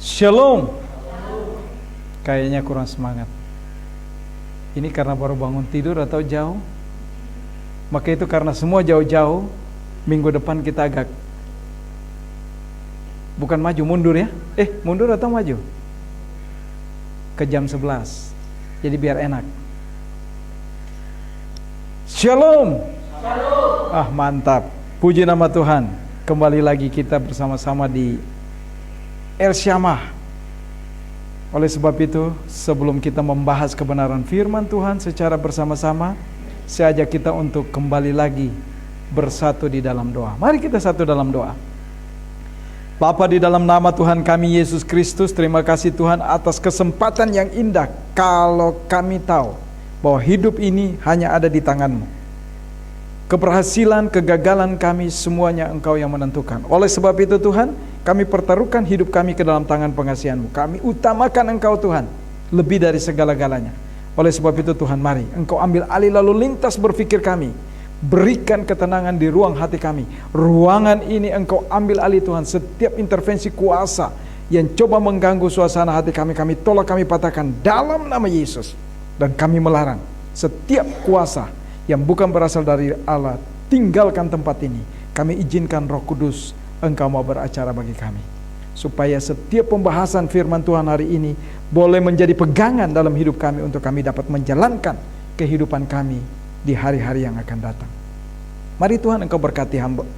Shalom. Kayaknya kurang semangat. Ini karena baru bangun tidur atau jauh? Maka itu karena semua jauh-jauh, minggu depan kita agak bukan maju, mundur ya. Mundur atau maju? Ke jam 11. Jadi biar enak. Shalom. Shalom. Mantap. Puji nama Tuhan. Kembali lagi kita bersama-sama di El Syamah. Oleh sebab itu, sebelum kita membahas kebenaran firman Tuhan secara bersama-sama, saya ajak kita untuk kembali lagi bersatu di dalam doa. Mari kita satu dalam doa. Bapa, di dalam nama Tuhan kami Yesus Kristus, terima kasih Tuhan atas kesempatan yang indah. Kalau kami tahu bahwa hidup ini hanya ada di tangan-Mu. Keberhasilan, kegagalan kami semuanya Engkau yang menentukan. Oleh sebab itu Tuhan, kami pertaruhkan hidup kami ke dalam tangan pengasihan-Mu. Kami utamakan Engkau Tuhan, lebih dari segala-galanya. Oleh sebab itu Tuhan, mari Engkau ambil alih lalu lintas berpikir kami. Berikan ketenangan di ruang hati kami. Ruangan ini Engkau ambil alih Tuhan. Setiap intervensi kuasa yang coba mengganggu suasana hati kami, kami tolak, kami patahkan dalam nama Yesus. Dan kami melarang setiap kuasa yang bukan berasal dari Allah, tinggalkan tempat ini. Kami izinkan Roh Kudus Engkau mau beracara bagi kami, supaya setiap pembahasan firman Tuhan hari ini boleh menjadi pegangan dalam hidup kami, untuk kami dapat menjalankan kehidupan kami di hari-hari yang akan datang. Mari Tuhan Engkau berkati hamba,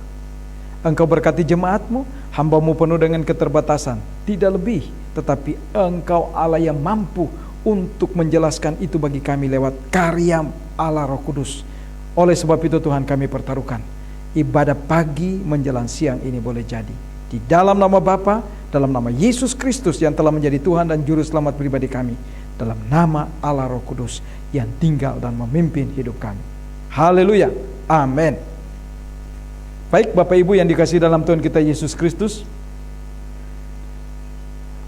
Engkau berkati jemaat-Mu. Hamba-Mu penuh dengan keterbatasan, tidak lebih, tetapi Engkau Allah yang mampu untuk menjelaskan itu bagi kami lewat karya Allah Roh Kudus. Oleh sebab itu Tuhan, kami pertaruhkan ibadah pagi menjelang siang ini boleh jadi di dalam nama Bapa, dalam nama Yesus Kristus yang telah menjadi Tuhan dan Juru Selamat pribadi kami, dalam nama Allah Roh Kudus yang tinggal dan memimpin hidup kami. Haleluya, amin. Baik Bapak Ibu yang dikasihi dalam Tuhan kita Yesus Kristus,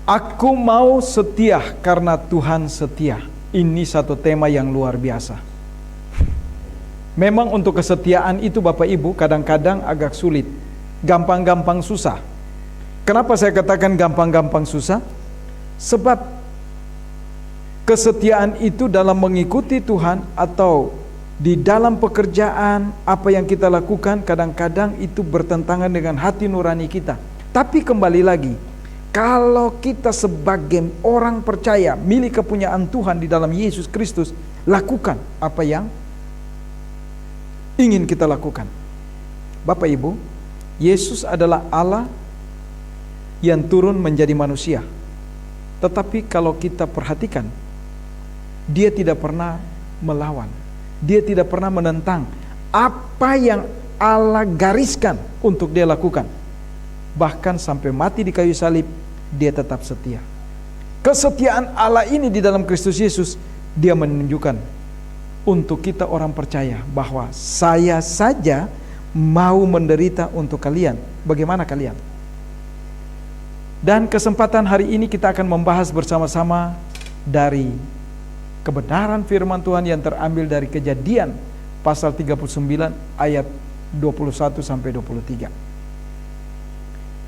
aku mau setia karena Tuhan setia. Ini satu tema yang luar biasa. Memang untuk kesetiaan itu Bapak Ibu kadang-kadang agak sulit, gampang-gampang susah. Kenapa saya katakan gampang-gampang susah? Sebab kesetiaan itu dalam mengikuti Tuhan atau di dalam pekerjaan apa yang kita lakukan, kadang-kadang itu bertentangan dengan hati nurani kita. Tapi kembali lagi, kalau kita sebagai orang percaya milik kepunyaan Tuhan di dalam Yesus Kristus, lakukan apa yang ingin kita lakukan. Bapak Ibu, Yesus adalah Allah yang turun menjadi manusia. Tetapi kalau kita perhatikan, Dia tidak pernah melawan, Dia tidak pernah menentang apa yang Allah gariskan untuk Dia lakukan. Bahkan sampai mati di kayu salib, Dia tetap setia. Kesetiaan Allah ini di dalam Kristus Yesus, Dia menunjukkan untuk kita orang percaya bahwa saya saja mau menderita untuk kalian. Bagaimana kalian? Dan kesempatan hari ini kita akan membahas bersama-sama dari kebenaran firman Tuhan yang terambil dari Kejadian pasal 39 ayat 21 sampai 23.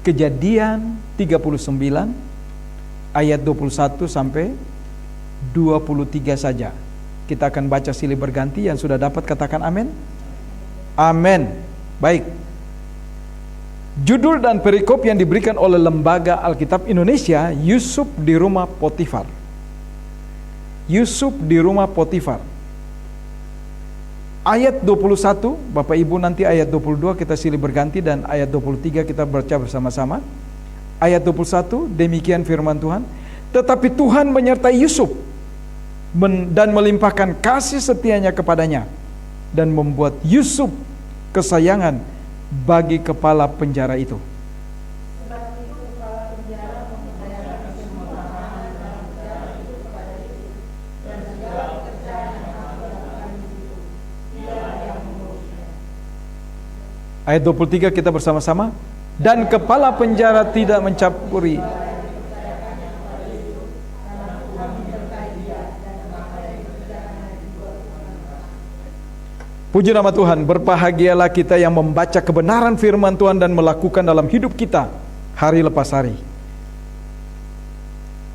Kejadian 39 ayat 21 sampai 23 saja. Kita akan baca silih berganti. Yang sudah dapat katakan amin. Amin. Baik. Judul dan perikop yang diberikan oleh Lembaga Alkitab Indonesia, Yusuf di rumah Potifar. Yusuf di rumah Potifar. Ayat 21, Bapak Ibu nanti ayat 22 kita silih berganti, dan ayat 23 kita baca bersama-sama. Ayat 21, demikian firman Tuhan. Tetapi Tuhan menyertai Yusuf dan melimpahkan kasih setianya kepadanya, dan membuat Yusuf kesayangan bagi kepala penjara itu. Ayat 23 kita bersama-sama. Dan kepala penjara tidak mencampuri. Puji nama Tuhan, berbahagialah kita yang membaca kebenaran firman Tuhan dan melakukan dalam hidup kita hari lepas hari.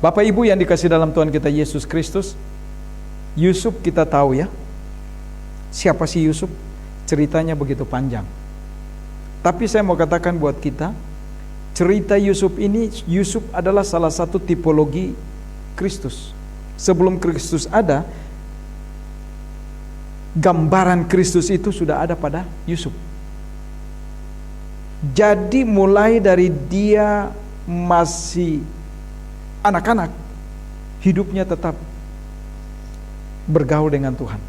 Bapak Ibu yang dikasih dalam Tuhan kita Yesus Kristus, Yusuf kita tahu ya. Siapa sih Yusuf? Ceritanya begitu panjang. Tapi saya mau katakan buat kita, cerita Yusuf ini, Yusuf adalah salah satu tipologi Kristus. Sebelum Kristus ada, gambaran Kristus itu sudah ada pada Yusuf. Jadi mulai dari dia masih anak-anak, hidupnya tetap bergaul dengan Tuhan.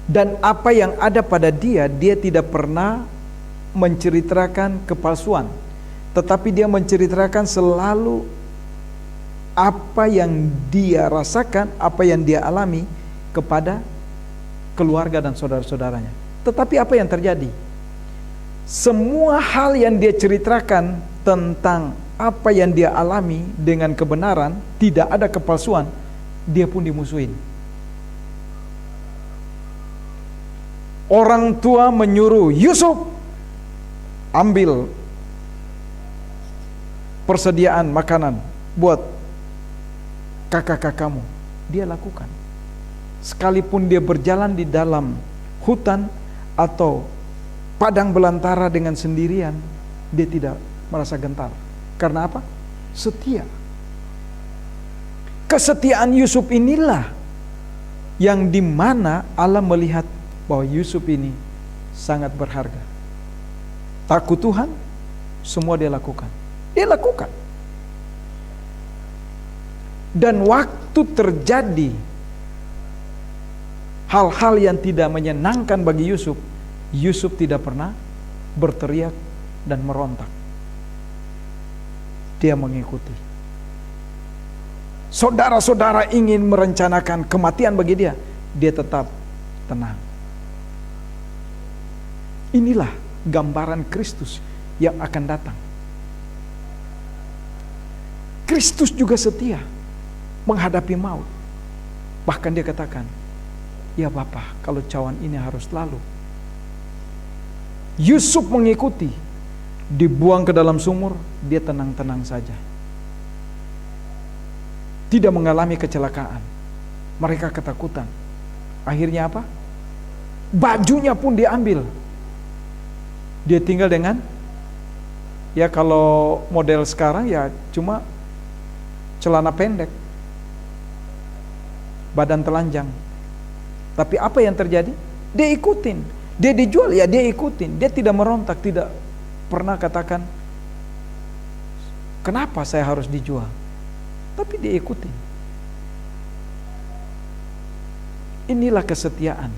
Dan apa yang ada pada dia, dia tidak pernah menceritakan kepalsuan, tetapi dia menceritakan selalu apa yang dia rasakan, apa yang dia alami kepada keluarga dan saudara-saudaranya. Tetapi apa yang terjadi? Semua hal yang dia ceritakan tentang apa yang dia alami dengan kebenaran, tidak ada kepalsuan, dia pun dimusuhin. Orang tua menyuruh Yusuf, ambil persediaan makanan buat kakak-kakakmu. Dia lakukan. Sekalipun dia berjalan di dalam hutan atau padang belantara dengan sendirian, dia tidak merasa gentar. Karena apa? Setia. Kesetiaan Yusuf inilah yang dimana Allah melihat bahwa Yusuf ini sangat berharga. Takut Tuhan, semua dia lakukan. Dia lakukan. Dan waktu terjadi hal-hal yang tidak menyenangkan bagi Yusuf, Yusuf tidak pernah berteriak dan merontak. Dia mengikuti. Saudara-saudara ingin merencanakan kematian bagi dia, dia tetap tenang. Inilah gambaran Kristus yang akan datang. Kristus juga setia menghadapi maut. Bahkan dia katakan, ya Bapa, kalau cawan ini harus lalu. Yusuf mengikuti, dibuang ke dalam sumur, dia tenang-tenang saja. Tidak mengalami kecelakaan. Mereka ketakutan. Akhirnya apa? Bajunya pun diambil. Dia tinggal dengan, ya kalau model sekarang ya cuma celana pendek, badan telanjang. Tapi apa yang terjadi? Dia ikutin. Dia dijual, ya dia ikutin. Dia tidak merontak, tidak pernah katakan, kenapa saya harus dijual? Tapi dia ikutin. Inilah kesetiaan.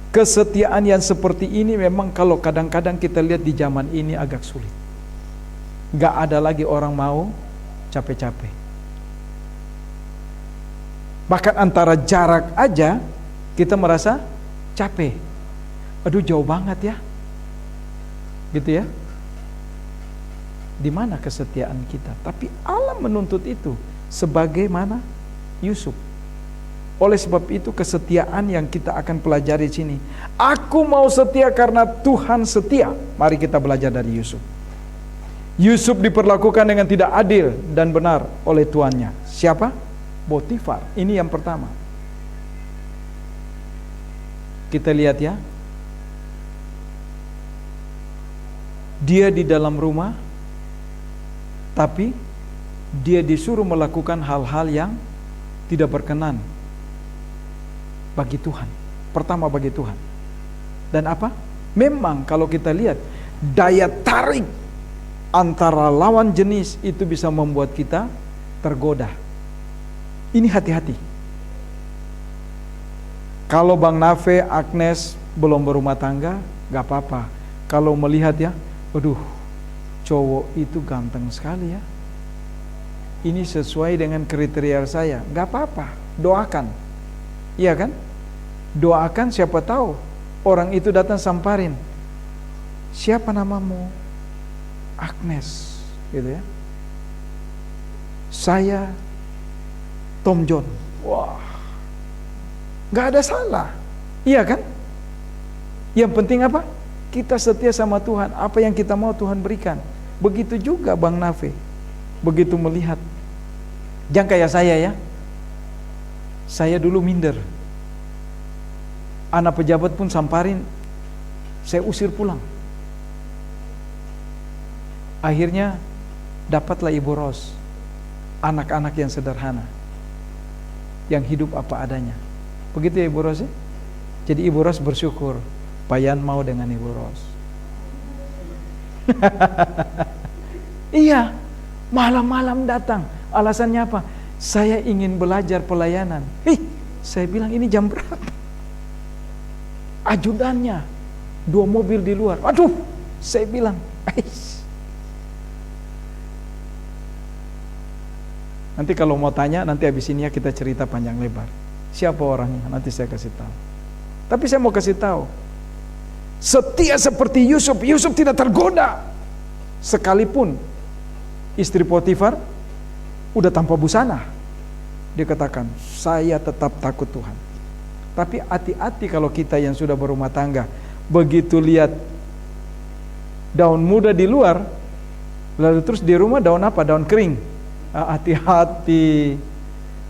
Kesetiaan yang seperti ini memang kalau kadang-kadang kita lihat di zaman ini agak sulit. Gak ada lagi orang mau capek-capek. Bahkan antara jarak aja kita merasa capek. Aduh jauh banget ya. Gitu ya. Di mana kesetiaan kita? Tapi Allah menuntut itu sebagaimana Yusuf. Oleh sebab itu kesetiaan yang kita akan pelajari di sini. Aku mau setia karena Tuhan setia. Mari kita belajar dari Yusuf. Yusuf diperlakukan dengan tidak adil dan benar oleh tuannya. Siapa? Potifar. Ini yang pertama. Kita lihat ya. Dia di dalam rumah, tapi dia disuruh melakukan hal-hal yang tidak berkenan bagi Tuhan. Pertama bagi Tuhan. Dan apa? Memang kalau kita lihat daya tarik antara lawan jenis itu bisa membuat kita tergoda. Ini hati-hati. Kalau Bang Nafe, Agnes belum berumah tangga, gak apa-apa. Kalau melihat ya, aduh, cowok itu ganteng sekali ya. Ini sesuai dengan kriteria saya, gak apa-apa. Doakan. Iya kan? Doakan, siapa tahu orang itu datang samparin. Siapa namamu? Agnes, gitu ya. Saya Tom John. Wah, gak ada salah. Iya kan? Yang penting apa? Kita setia sama Tuhan. Apa yang kita mau Tuhan berikan. Begitu juga Bang Nafe. begitu melihat, jangan kayak saya ya. Saya dulu minder. Anak pejabat pun samparin, saya usir pulang. Akhirnya dapatlah Ibu Ros, anak-anak yang sederhana, yang hidup apa adanya. Begitu ya Ibu Ros ya? Jadi Ibu Ros bersyukur, Payan mau dengan Ibu Ros. Iya, malam-malam datang. Alasannya apa? Saya ingin belajar pelayanan. Saya bilang ini jam berapa? Ajudannya 2 mobil di luar. Aduh, saya bilang, nanti kalau mau tanya, nanti habis ini ya kita cerita panjang lebar. Siapa orangnya? Nanti saya kasih tahu. Tapi saya mau kasih tahu, setia seperti Yusuf. Yusuf tidak tergoda, sekalipun istri Potifar udah tanpa busana. Dia katakan, saya tetap takut Tuhan. Tapi hati-hati kalau kita yang sudah berumah tangga, begitu lihat daun muda di luar, lalu terus di rumah daun apa? Daun kering. Hati-hati,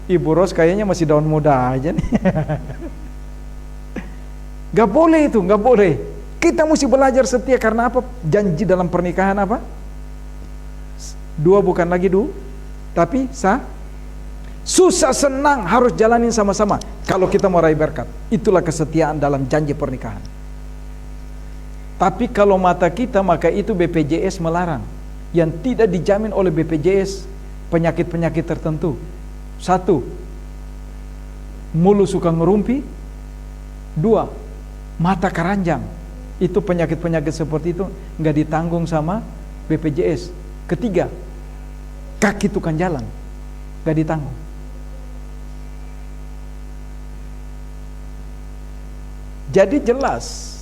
Ibu Ros kayaknya masih daun muda aja nih. Gak boleh itu, gak boleh. Kita mesti belajar setia, karena apa? Janji dalam pernikahan apa? 2 bukan lagi 2, tapi susah senang harus jalanin sama-sama. Kalau kita mau raih berkat, itulah kesetiaan dalam janji pernikahan. Tapi kalau mata kita, maka itu BPJS melarang. Yang tidak dijamin oleh BPJS, penyakit-penyakit tertentu. 1, mulut suka ngerumpi. 2, mata keranjang. Itu penyakit-penyakit seperti itu nggak ditanggung sama BPJS. 3, kaki tukang jalan, nggak ditanggung. Jadi jelas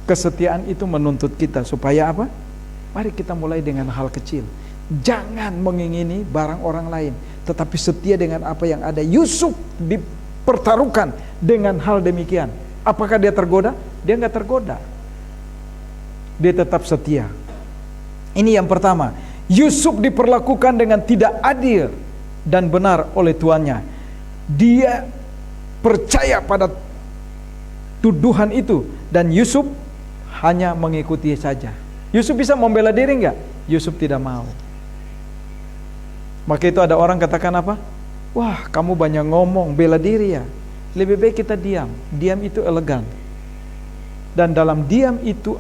kesetiaan itu menuntut kita supaya apa? Mari kita mulai dengan hal kecil. Jangan mengingini barang orang lain, tetapi setia dengan apa yang ada. Yusuf dipertaruhkan dengan hal demikian. Apakah dia tergoda? Dia nggak tergoda. Dia tetap setia. Ini yang pertama. Yusuf diperlakukan dengan tidak adil dan benar oleh tuannya. Dia percaya pada tuduhan itu, dan Yusuf hanya mengikuti saja. Yusuf bisa membela diri enggak? Yusuf tidak mau. Maka itu ada orang katakan apa? Wah, kamu banyak ngomong, bela diri ya. Lebih baik kita diam. Diam itu elegan. Dan dalam diam itu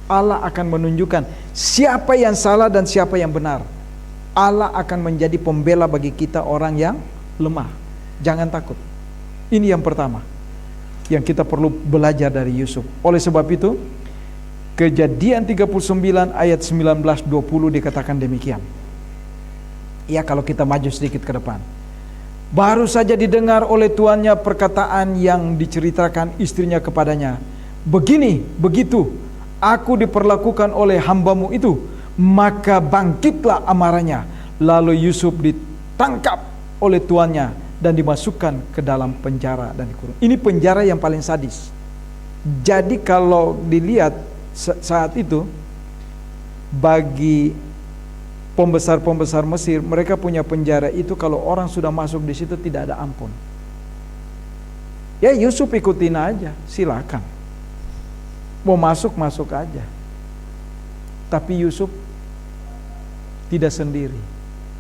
Allah akan menunjukkan siapa yang salah dan siapa yang benar. Allah akan menjadi pembela bagi kita orang yang lemah. Jangan takut. Ini yang pertama yang kita perlu belajar dari Yusuf. Oleh sebab itu, Kejadian 39 ayat 19-20 dikatakan demikian. Ya, kalau kita maju sedikit ke depan. Baru saja didengar oleh tuannya perkataan yang diceritakan istrinya kepadanya. Begini, begitu, aku diperlakukan oleh hambamu itu. Maka bangkitlah amarahnya. Lalu Yusuf ditangkap oleh tuannya dan dimasukkan ke dalam penjara dan dikurung. Ini penjara yang paling sadis. Jadi kalau dilihat saat itu, bagi pembesar-pembesar Mesir, mereka punya penjara itu kalau orang sudah masuk di situ tidak ada ampun. Ya Yusuf ikutin aja, silakan. Mau masuk, masuk aja. Tapi Yusuf tidak sendiri.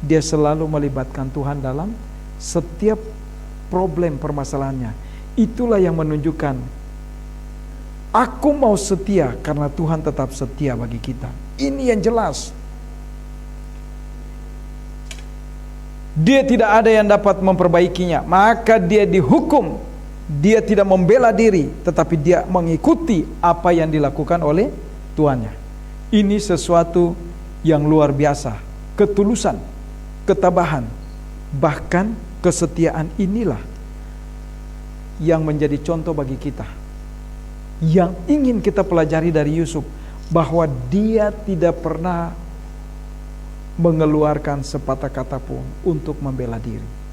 Dia selalu melibatkan Tuhan dalam setiap problem permasalahannya. Itulah yang menunjukkan aku mau setia karena Tuhan tetap setia bagi kita. Ini yang jelas. Dia tidak ada yang dapat memperbaikinya, maka dia dihukum. Dia tidak membela diri, tetapi dia mengikuti apa yang dilakukan oleh tuannya. Ini sesuatu yang luar biasa. Ketulusan, ketabahan, bahkan kesetiaan inilah yang menjadi contoh bagi kita, yang ingin kita pelajari dari Yusuf, bahwa dia tidak pernah mengeluarkan sepatah kata pun untuk membela diri.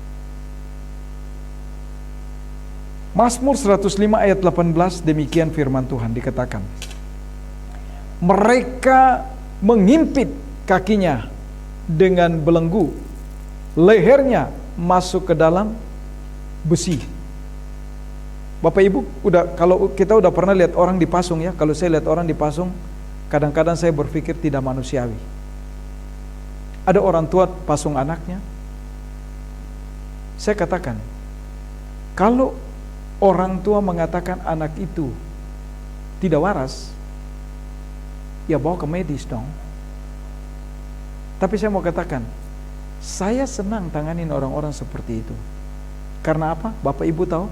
Mazmur 105 ayat 18 demikian firman Tuhan dikatakan, mereka mengimpit kakinya dengan belenggu, lehernya masuk ke dalam besi. Bapak Ibu, kalau kita udah pernah lihat orang dipasung ya, kalau saya lihat orang dipasung, kadang-kadang saya berpikir tidak manusiawi. Ada orang tua pasung anaknya. Saya katakan, kalau orang tua mengatakan anak itu tidak waras, ya bawa ke medis dong. Tapi saya mau katakan, saya senang tanganin orang-orang seperti itu. Karena apa? Bapak Ibu tahu,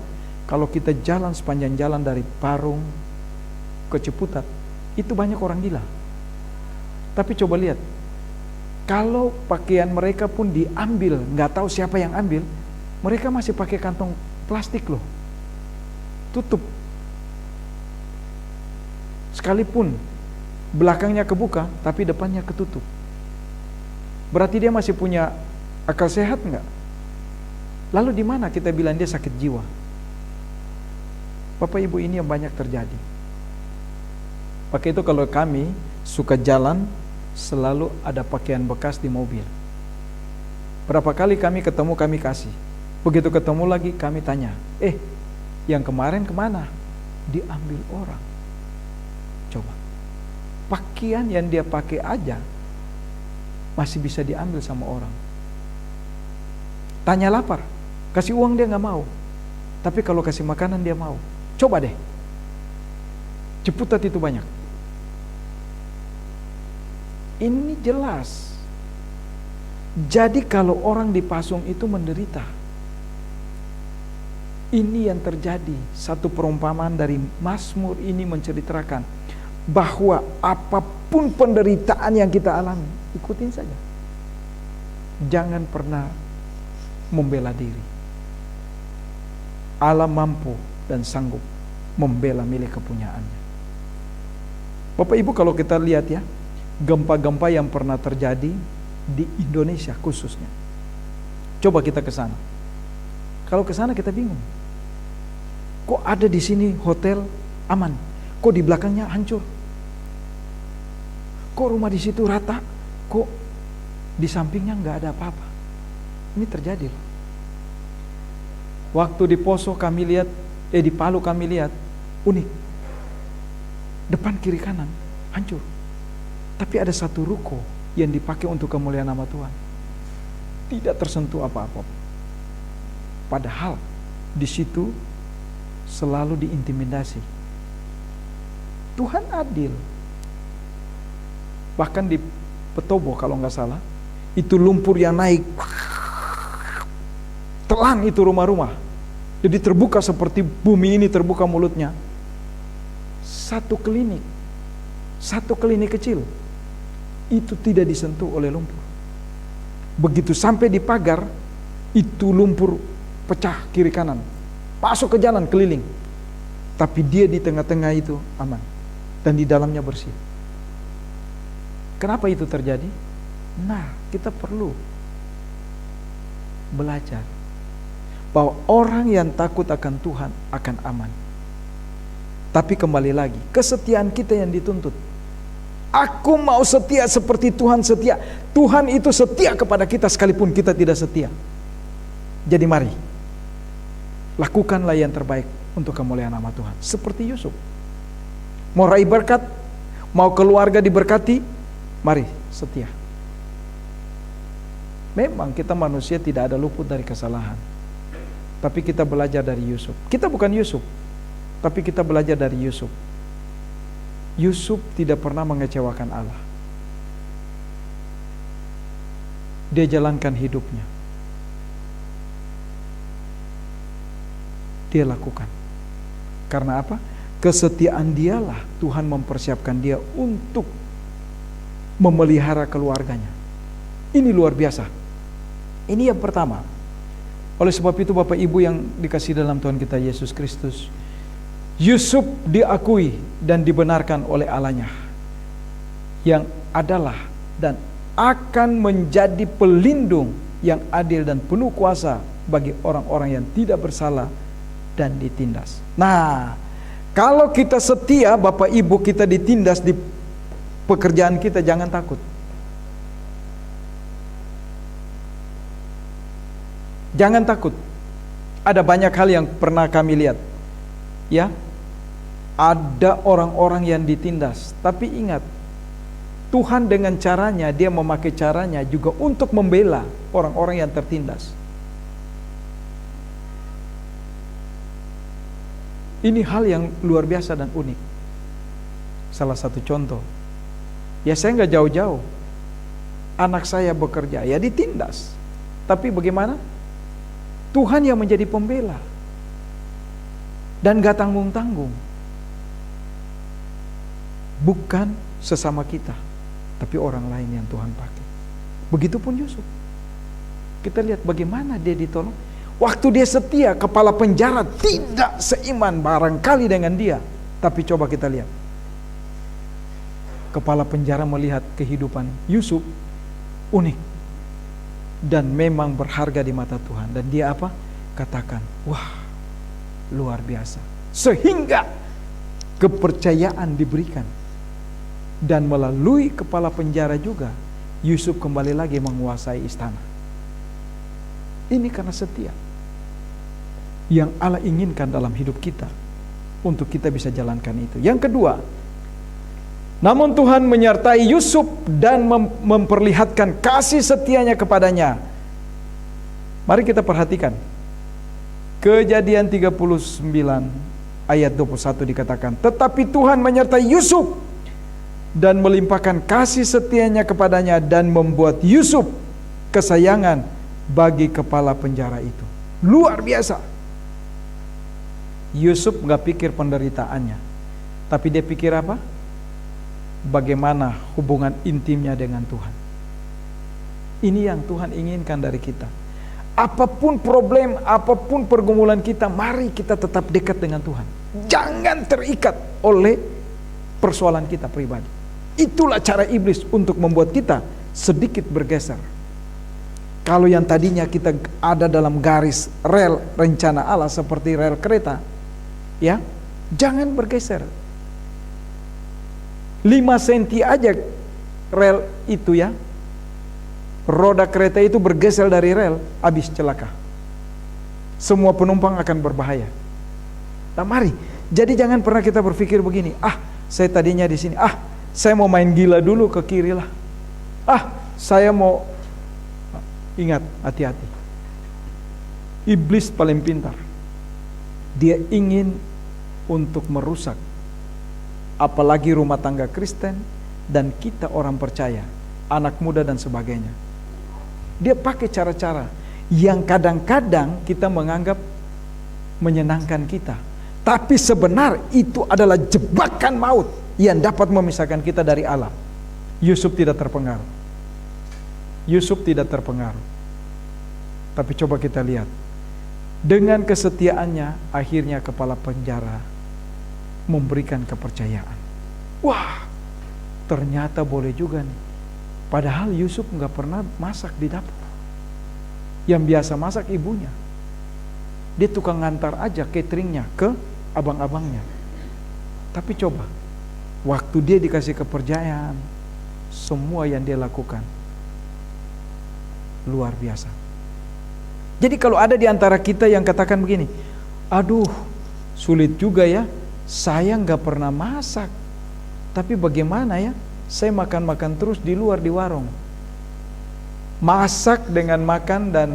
kalau kita jalan sepanjang jalan dari Parung ke Ciputat, itu banyak orang gila. Tapi coba lihat, kalau pakaian mereka pun diambil, nggak tahu siapa yang ambil, mereka masih pakai kantong plastik loh, tutup. Sekalipun belakangnya kebuka, tapi depannya ketutup. Berarti dia masih punya akal sehat nggak? Lalu di mana kita bilang dia sakit jiwa? Bapak Ibu, ini yang banyak terjadi. Maka itu kalau kami suka jalan, selalu ada pakaian bekas di mobil. Berapa kali kami ketemu, kami kasih. Begitu ketemu lagi, kami tanya, yang kemarin kemana? Diambil orang. Coba, pakaian yang dia pakai aja masih bisa diambil sama orang. Tanya lapar, kasih uang dia nggak mau. Tapi kalau kasih makanan dia mau. Coba deh, Ciputat itu banyak. Ini jelas. Jadi kalau orang dipasung itu menderita. Ini yang terjadi. Satu perumpamaan dari Mazmur ini menceritakan bahwa apapun penderitaan yang kita alami, ikutin saja. Jangan pernah membela diri. Allah mampu dan sanggup membela milik kepunyaannya. Bapak Ibu, kalau kita lihat ya, gempa-gempa yang pernah terjadi di Indonesia khususnya. Coba kita ke sana. Kalau ke sana kita bingung. Kok ada di sini hotel aman? Kok di belakangnya hancur? Kok rumah di situ rata? Kok di sampingnya nggak ada apa-apa? Ini terjadi loh. Waktu di Poso kami lihat, di Palu kami lihat, unik. Depan kiri kanan hancur. Tapi ada satu ruko yang dipakai untuk kemuliaan nama Tuhan. Tidak tersentuh apa-apa. Padahal di situ selalu diintimidasi. Tuhan adil. Bahkan di Petobo kalau nggak salah, itu lumpur yang naik, telan itu rumah-rumah. Jadi terbuka seperti bumi ini terbuka mulutnya. Satu klinik kecil, itu tidak disentuh oleh lumpur. Begitu sampai di pagar, itu lumpur pecah kiri kanan, masuk ke jalan keliling. Tapi dia di tengah-tengah itu aman, dan di dalamnya bersih. Kenapa itu terjadi? Nah, kita perlu belajar bahwa orang yang takut akan Tuhan akan aman. Tapi kembali lagi, kesetiaan kita yang dituntut. Aku mau setia seperti Tuhan setia. Tuhan itu setia kepada kita sekalipun kita tidak setia. Jadi mari, lakukanlah yang terbaik untuk kemuliaan nama Tuhan. Seperti Yusuf. Mau raih berkat, mau keluarga diberkati, mari setia. Memang kita manusia tidak ada luput dari kesalahan. Tapi kita belajar dari Yusuf. Kita bukan Yusuf, tapi kita belajar dari Yusuf. Yusuf tidak pernah mengecewakan Allah. Dia jalankan hidupnya. Dia lakukan. Karena apa? Kesetiaan dialah Tuhan mempersiapkan dia untuk memelihara keluarganya. Ini luar biasa. Ini yang pertama. Oleh sebab itu Bapak Ibu yang dikasihi dalam Tuhan kita Yesus Kristus, Yusuf diakui dan dibenarkan oleh Allahnya, yang adalah dan akan menjadi pelindung yang adil dan penuh kuasa bagi orang-orang yang tidak bersalah dan ditindas. Nah, kalau kita setia Bapak Ibu, kita ditindas di pekerjaan kita, jangan takut. Jangan takut. Ada banyak hal yang pernah kami lihat. Ya. Ada orang-orang yang ditindas, tapi ingat, Tuhan dengan caranya, dia memakai caranya juga untuk membela orang-orang yang tertindas. Ini hal yang luar biasa dan unik. Salah satu contoh, ya saya nggak jauh-jauh, anak saya bekerja, ya ditindas. Tapi bagaimana? Tuhan yang menjadi pembela. Dan gak tanggung-tanggung. Bukan sesama kita, tapi orang lain yang Tuhan pakai. Begitupun Yusuf. Kita lihat bagaimana dia ditolong. Waktu dia setia, kepala penjara tidak seiman barangkali dengan dia. Tapi coba kita lihat. Kepala penjara melihat kehidupan Yusuf unik. Dan memang berharga di mata Tuhan. Dan dia apa? Katakan, wah, luar biasa. Sehingga kepercayaan diberikan. Dan melalui kepala penjara juga, Yusuf kembali lagi menguasai istana. Ini karena setia. Yang Allah inginkan dalam hidup kita, untuk kita bisa jalankan itu. Yang kedua, namun Tuhan menyertai Yusuf dan memperlihatkan kasih setianya kepadanya. Mari kita perhatikan. Kejadian 39 ayat 21 dikatakan, tetapi Tuhan menyertai Yusuf dan melimpahkan kasih setianya kepadanya dan membuat Yusuf kesayangan bagi kepala penjara itu. Luar biasa. Yusuf gak pikir penderitaannya, tapi dia pikir apa? Bagaimana hubungan intimnya dengan Tuhan. Ini yang Tuhan inginkan dari kita. Apapun problem, apapun pergumulan kita, mari kita tetap dekat dengan Tuhan. Jangan terikat oleh persoalan kita pribadi. Itulah cara iblis untuk membuat kita sedikit bergeser. Kalau yang tadinya kita ada dalam garis rel rencana Allah seperti rel kereta, ya, jangan bergeser. 5 senti aja rel itu ya, roda kereta itu bergeser dari rel, habis celaka. Semua penumpang akan berbahaya. Nah mari, jadi jangan pernah kita berpikir begini, saya tadinya di sini, saya mau main gila dulu ke kiri lah. Saya mau, ingat, hati-hati. Iblis paling pintar. Dia ingin untuk merusak apalagi rumah tangga Kristen dan kita orang percaya, anak muda dan sebagainya. Dia pakai cara-cara yang kadang-kadang kita menganggap menyenangkan kita, tapi sebenarnya itu adalah jebakan maut yang dapat memisahkan kita dari Allah. Yusuf tidak terpengaruh. Yusuf tidak terpengaruh. Tapi coba kita lihat, dengan kesetiaannya akhirnya kepala penjara memberikan kepercayaan. Wah, ternyata boleh juga nih. Padahal Yusuf nggak pernah masak di dapur. Yang biasa masak ibunya. Dia tukang ngantar aja cateringnya ke abang-abangnya. Tapi coba, waktu dia dikasih kepercayaan, semua yang dia lakukan luar biasa. Jadi kalau ada di antara kita yang katakan begini, aduh sulit juga ya, saya nggak pernah masak, tapi bagaimana ya, saya makan-makan terus di luar di warung. Masak dengan makan dan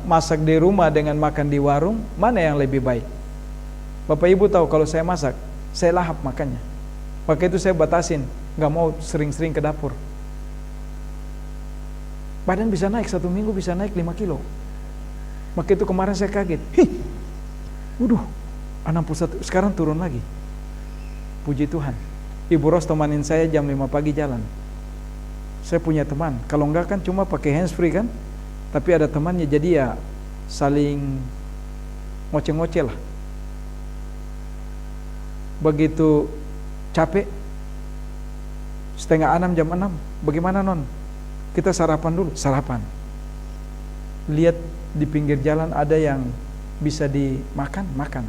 masak di rumah dengan makan di warung, mana yang lebih baik? Bapak Ibu tahu kalau saya masak, saya lahap makannya. Maka itu saya batasin, nggak mau sering-sering ke dapur. Badan bisa naik, 1 minggu bisa naik 5 kilo. Maka itu kemarin saya kaget. Waduh, 61, sekarang turun lagi. Puji Tuhan. Ibu Ros temanin saya jam 5 pagi jalan. Saya punya teman, kalau enggak kan cuma pakai handsfree kan. Tapi ada temannya, jadi ya saling ngoceh-ngoceh lah. Begitu capek, 5:30 jam 6, bagaimana non? Kita sarapan dulu, sarapan. Lihat di pinggir jalan ada yang bisa dimakan, makan.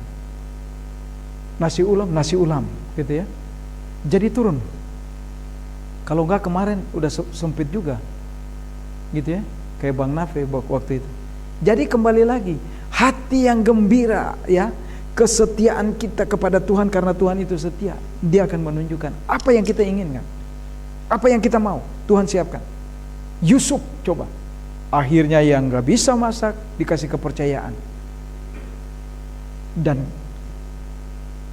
Nasi ulam, gitu ya. Jadi turun. Kalau enggak kemarin udah sempit juga, gitu ya. Kayak Bang Nafe waktu itu. Jadi kembali lagi, hati yang gembira, ya, kesetiaan kita kepada Tuhan karena Tuhan itu setia. Dia akan menunjukkan apa yang kita inginkan, apa yang kita mau, Tuhan siapkan. Yusuf coba, akhirnya yang gak bisa masak dikasih kepercayaan, dan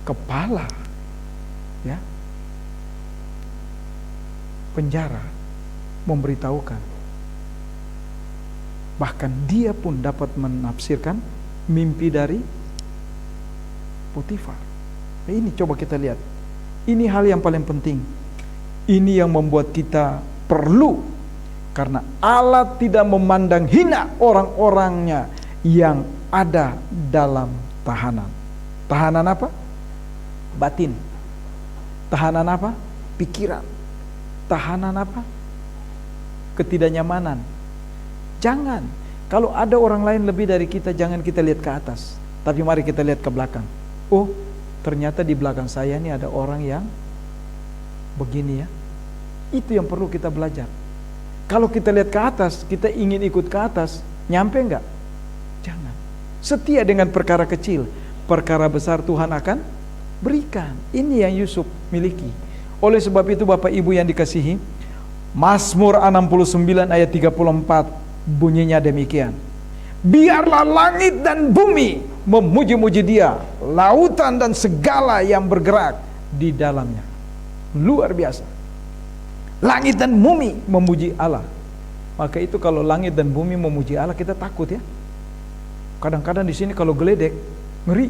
kepala, ya, penjara memberitahukan. Bahkan dia pun dapat menafsirkan mimpi dari Potifar. Nah, ini coba kita lihat. Ini hal yang paling penting. Ini yang membuat kita perlu, karena Allah tidak memandang hina orang-orangnya yang ada dalam tahanan. Tahanan apa? Batin. Tahanan apa? Pikiran. Tahanan apa? Ketidaknyamanan. Jangan, kalau ada orang lain lebih dari kita, jangan kita lihat ke atas, tapi mari kita lihat ke belakang. Oh, ternyata di belakang saya ini ada orang yang begini, ya. Itu yang perlu kita belajar. Kalau kita lihat ke atas, kita ingin ikut ke atas, nyampe enggak? Jangan. Setia dengan perkara kecil, perkara besar Tuhan akan berikan. Ini yang Yusuf miliki. Oleh sebab itu Bapak Ibu yang dikasihi, Mazmur 69 ayat 34 bunyinya demikian. Biarlah langit dan bumi memuji-muji Dia, lautan dan segala yang bergerak di dalamnya. Luar biasa. Langit dan bumi memuji Allah. Maka itu kalau langit dan bumi memuji Allah, kita takut, ya. Kadang-kadang di sini kalau geledek, ngeri.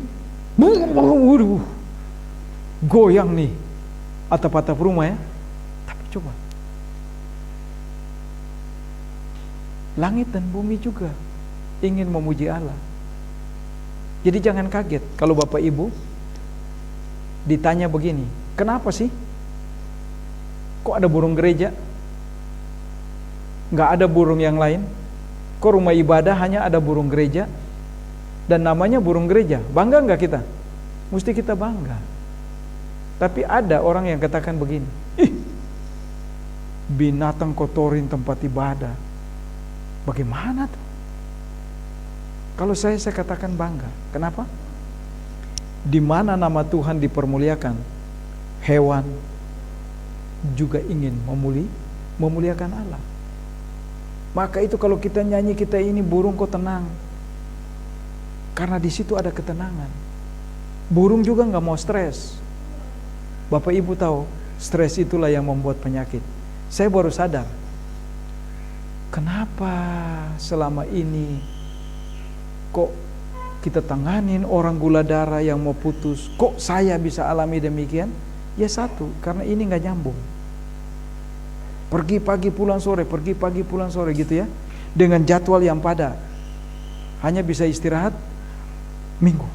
Waduh, goyang nih atap-atap rumah, ya. Tapi coba, langit dan bumi juga ingin memuji Allah. Jadi jangan kaget kalau Bapak Ibu ditanya begini, kenapa sih kok ada burung gereja, nggak ada burung yang lain? Kok rumah ibadah hanya ada burung gereja dan namanya burung gereja? Bangga nggak kita? Mesti kita bangga. Tapi ada orang yang katakan begini, ih, binatang kotorin tempat ibadah. Bagaimana tuh? Kalau saya katakan bangga. Kenapa? Di mana nama Tuhan dipermuliakan, hewan juga ingin memuliakan Allah. Maka itu kalau kita nyanyi, kita ini burung kok tenang, karena di situ ada ketenangan. Burung juga nggak mau stres. Bapak Ibu tahu, stres itulah yang membuat penyakit. Saya baru sadar, kenapa selama ini kok kita tanganin orang gula darah yang mau putus, kok saya bisa alami demikian? Ya satu, karena ini nggak nyambung. Pergi pagi pulang sore, pergi pagi pulang sore gitu, ya, dengan jadwal yang padat. Hanya bisa istirahat Minggu,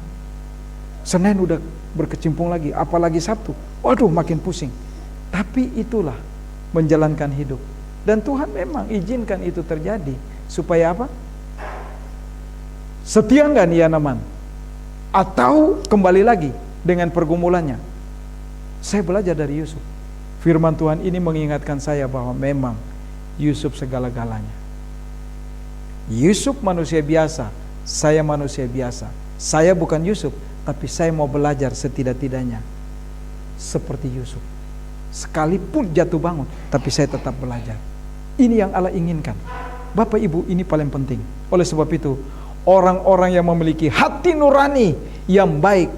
Senin udah berkecimpung lagi, apalagi Sabtu, waduh makin pusing. Tapi itulah menjalankan hidup. Dan Tuhan memang izinkan itu terjadi. Supaya apa? Setia nggak nih Naman? Atau kembali lagi dengan pergumulannya? Saya belajar dari Yusuf. Firman Tuhan ini mengingatkan saya bahwa memang Yusuf segala-galanya. Yusuf manusia biasa, saya manusia biasa. Saya bukan Yusuf, tapi saya mau belajar setidak-tidaknya seperti Yusuf. Sekalipun jatuh bangun, tapi saya tetap belajar. Ini yang Allah inginkan. Bapak Ibu, ini paling penting. Oleh sebab itu, orang-orang yang memiliki hati nurani yang baik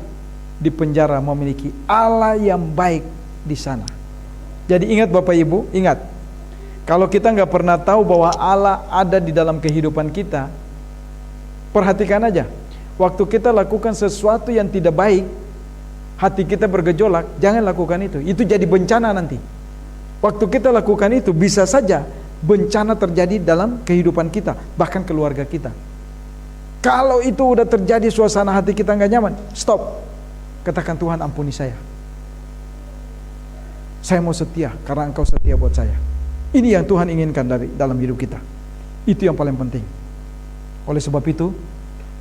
di penjara memiliki Allah yang baik di sana. Jadi ingat Bapak Ibu, ingat. Kalau kita nggak pernah tahu bahwa Allah ada di dalam kehidupan kita, perhatikan aja. Waktu kita lakukan sesuatu yang tidak baik, hati kita bergejolak, jangan lakukan itu. Itu jadi bencana nanti. Waktu kita lakukan itu, bisa saja bencana terjadi dalam kehidupan kita, bahkan keluarga kita. Kalau itu udah terjadi, suasana hati kita nggak nyaman, stop. Katakan, Tuhan ampuni saya. Saya mau setia karena Engkau setia buat saya. Ini yang Tuhan inginkan dari dalam hidup kita. Itu yang paling penting. Oleh sebab itu,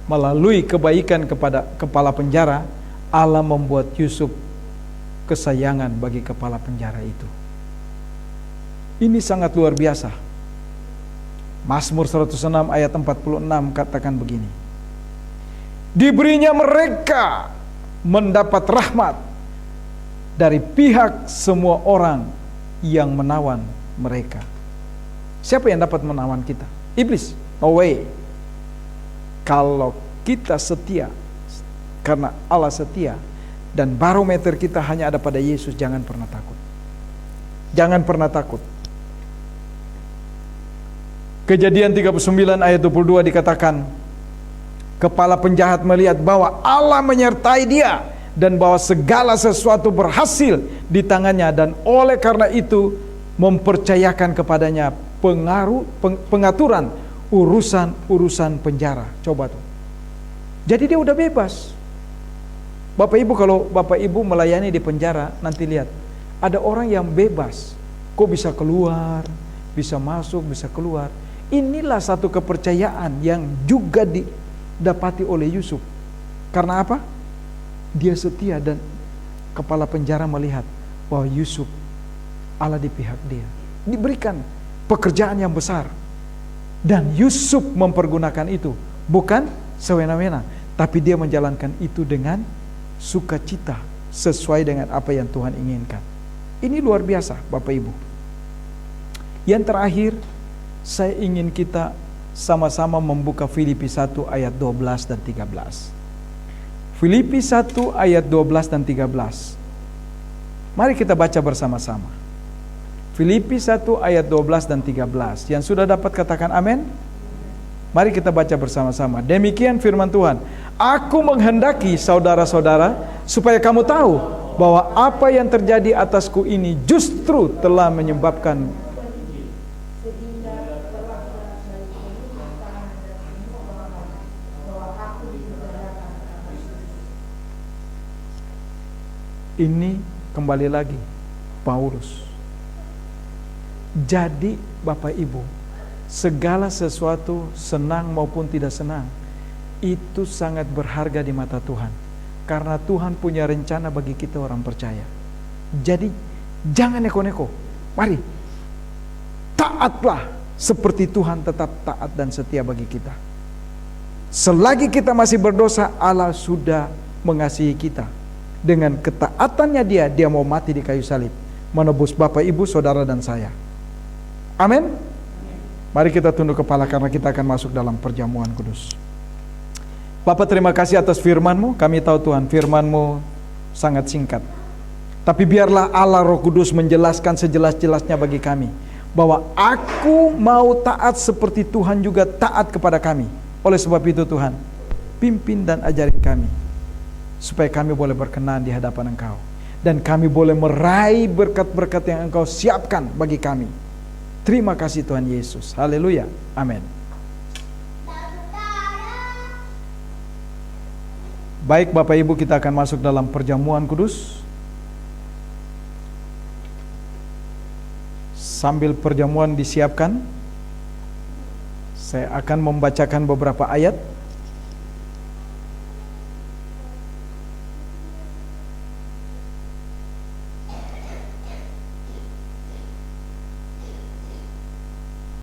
melalui kebaikan kepada kepala penjara, Allah membuat Yusuf kesayangan bagi kepala penjara itu. Ini sangat luar biasa. Mazmur 106 ayat 46 katakan begini. Diberinya mereka mendapat rahmat dari pihak semua orang yang menawan mereka. Siapa yang dapat menawan kita? Iblis. No way. Kalau kita setia, karena Allah setia, dan barometer kita hanya ada pada Yesus, jangan pernah takut. Jangan pernah takut. Kejadian 39 ayat 22 dikatakan, kepala penjahat melihat bahwa Allah menyertai dia dan bahwa segala sesuatu berhasil di tangannya, dan oleh karena itu mempercayakan kepadanya pengaturan urusan penjara. Coba tuh. Jadi dia udah bebas. Bapak Ibu, kalau Bapak Ibu melayani di penjara, nanti lihat ada orang yang bebas, kok bisa keluar, bisa masuk, bisa keluar. Inilah satu kepercayaan yang juga didapati oleh Yusuf. Karena apa? Dia setia dan kepala penjara melihat bahwa Yusuf, Allah di pihak dia. Diberikan pekerjaan yang besar. Dan Yusuf mempergunakan itu. Bukan sewena-wena, tapi dia menjalankan itu dengan sukacita, sesuai dengan apa yang Tuhan inginkan. Ini luar biasa Bapak Ibu. Yang terakhir, saya ingin kita sama-sama membuka Filipi 1 ayat 12 dan 13. Filipi 1 ayat 12 dan 13. Mari kita baca bersama-sama. Filipi 1 ayat 12 dan 13. Yang sudah dapat katakan amin? Mari kita baca bersama-sama. Demikian firman Tuhan. Aku menghendaki saudara-saudara supaya kamu tahu bahwa apa yang terjadi atasku ini justru telah menyebabkan ini. Kembali lagi Paulus. Jadi Bapak Ibu, segala sesuatu senang maupun tidak senang, itu sangat berharga di mata Tuhan. Karena Tuhan punya rencana bagi kita orang percaya. Jadi jangan neko-neko. Mari taatlah seperti Tuhan tetap taat dan setia bagi kita. Selagi kita masih berdosa, Allah sudah mengasihi kita. Dengan ketaatannya dia mau mati di kayu salib, menebus Bapak, Ibu, Saudara dan saya. Amin. Mari kita tunduk kepala karena kita akan masuk dalam perjamuan kudus. Bapak, terima kasih atas firman-Mu. Kami tahu Tuhan, firman-Mu sangat singkat. Tapi biarlah Allah Roh Kudus menjelaskan sejelas-jelasnya bagi kami, bahwa aku mau taat seperti Tuhan juga taat kepada kami. Oleh sebab itu Tuhan, pimpin dan ajarin kami, supaya kami boleh berkenan di hadapan Engkau. Dan kami boleh meraih berkat-berkat yang Engkau siapkan bagi kami. Terima kasih Tuhan Yesus. Haleluya. Amin. Baik Bapak Ibu, kita akan masuk dalam perjamuan kudus. Sambil perjamuan disiapkan, saya akan membacakan beberapa ayat